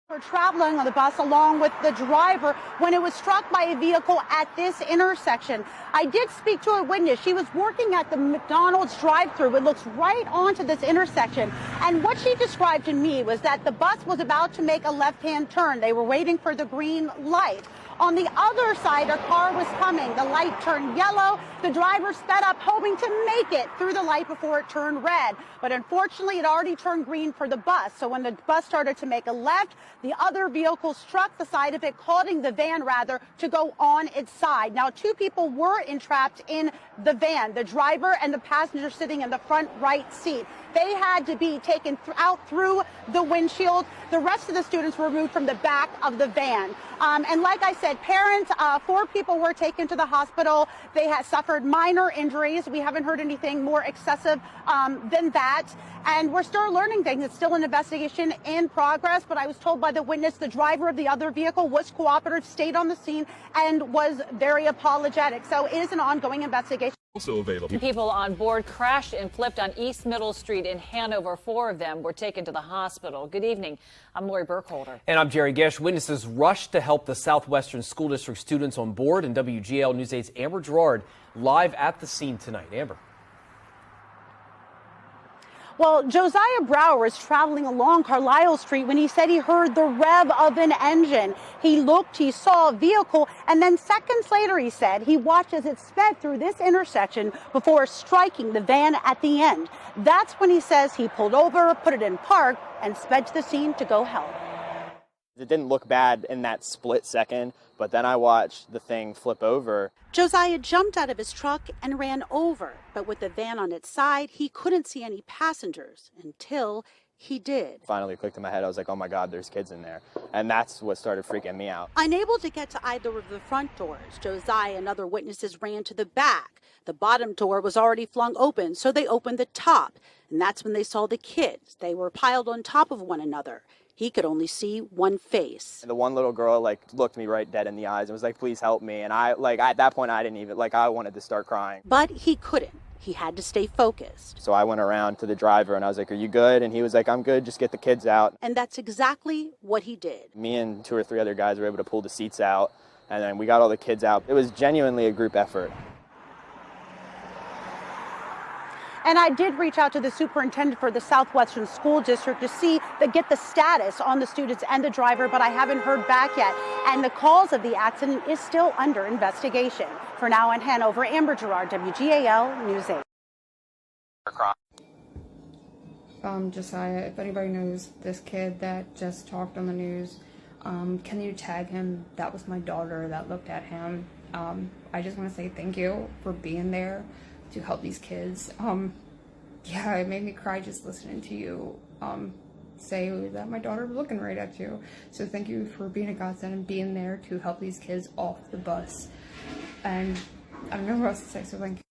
Were traveling on the bus along with the driver when it was struck by a vehicle at this intersection. I did speak to a witness. She was working at the McDonald's drive-thru. It looks right onto this intersection. And what she described to me was that the bus was about to make a left-hand turn. They were waiting for the green light. On the other side, a car was coming. The light turned yellow. The driver sped up, hoping to make it through the light before it turned red. But unfortunately, it already turned green for the bus. So when the bus started to make a left, the other vehicle struck the side of it, causing the van, to go on its side. Now, two people were entrapped in the van, the driver and the passenger sitting in the front right seat. They had to be taken out through the windshield. The rest of the students were removed from the back of the van. And like I said, parents, 4 people were taken to the hospital. They had suffered minor injuries. We haven't heard anything more excessive than that. And we're still learning things. It's still an investigation in progress. But I was told by the witness the driver of the other vehicle was cooperative, stayed on the scene, and was very apologetic. So it is an ongoing investigation. Also available. People on board crashed and flipped on East Middle Street in Hanover. 4 of them were taken to the hospital. Good evening. I'm Lori Burkholder. And I'm Jerry Gish. Witnesses rushed to help the Southwestern School District students on board. And WGL News 8's Amber Gerard live at the scene tonight. Amber. Well, Josiah Brower was traveling along Carlisle Street when he said he heard the rev of an engine. He looked, he saw a vehicle, and then seconds later, he said, he watched as it sped through this intersection before striking the van at the end. That's when he says he pulled over, put it in park, and sped to the scene to go help. It didn't look bad in that split second, but then I watched the thing flip over. Josiah jumped out of his truck and ran over, but with the van on its side, he couldn't see any passengers until he did. Finally clicked in my head. I was like, oh my God, there's kids in there. And that's what started freaking me out. Unable to get to either of the front doors, Josiah and other witnesses ran to the back. The bottom door was already flung open, so they opened the top. And that's when they saw the kids. They were piled on top of one another. He could only see one face. The one little girl looked me right dead in the eyes and was like, please help me. And at that point, I didn't even, I wanted to start crying. But he couldn't. He had to stay focused. So I went around to the driver and I was like, are you good? And he was like, I'm good, just get the kids out. And that's exactly what he did. Me and 2 or 3 other guys were able to pull the seats out, and then we got all the kids out. It was genuinely a group effort. And I did reach out to the superintendent for the Southwestern School District to get the status on the students and the driver, but I haven't heard back yet. And the cause of the accident is still under investigation. For now in Hanover, Amber Gerard, WGAL News 8. Josiah, if anybody knows this kid that just talked on the news, can you tag him? That was my daughter that looked at him. I just want to say thank you for being there to help these kids. Yeah, it made me cry just listening to you say that my daughter was looking right at you. So thank you for being a godsend and being there to help these kids off the bus. And I don't know what else to say, so thank you.